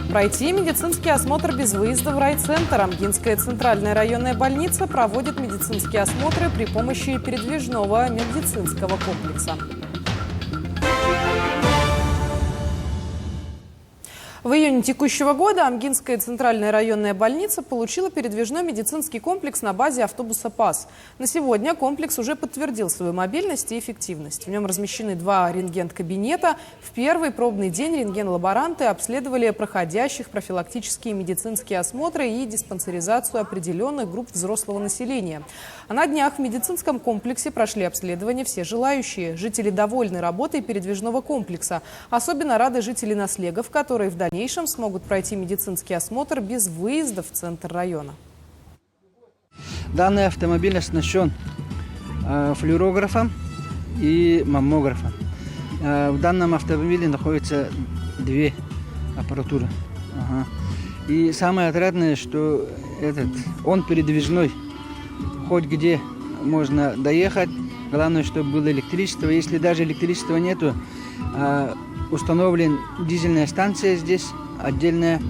Пройти медицинский осмотр без выезда в райцентр. Амгинская центральная районная больница проводит медицинские осмотры при помощи передвижного медицинского комплекса. В июне текущего года Амгинская центральная районная больница получила передвижной медицинский комплекс на базе автобуса ПАС. На сегодня комплекс уже подтвердил свою мобильность и эффективность. В нем размещены 2 рентген-кабинета. В первый пробный день рентген-лаборанты обследовали проходящих профилактические медицинские осмотры и диспансеризацию определенных групп взрослого населения. А на днях в медицинском комплексе прошли обследование все желающие. Жители довольны работой передвижного комплекса. Особенно рады жители Наслегов, которые в дальнейшем смогут пройти медицинский осмотр без выезда в центр района. Данный автомобиль оснащен флюорографом и маммографом. В данном автомобиле находится 2 аппаратуры. И самое отрадное, что он передвижной. Хоть где можно доехать. Главное, чтобы было электричество. Если даже электричества нету, установлена дизельная станция здесь, отдельная.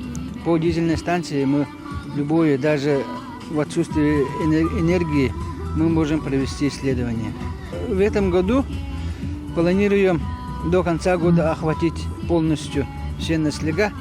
По дизельной станции мы любое, даже в отсутствии энергии, мы можем провести исследование. В этом году планируем до конца года охватить полностью все Наслега.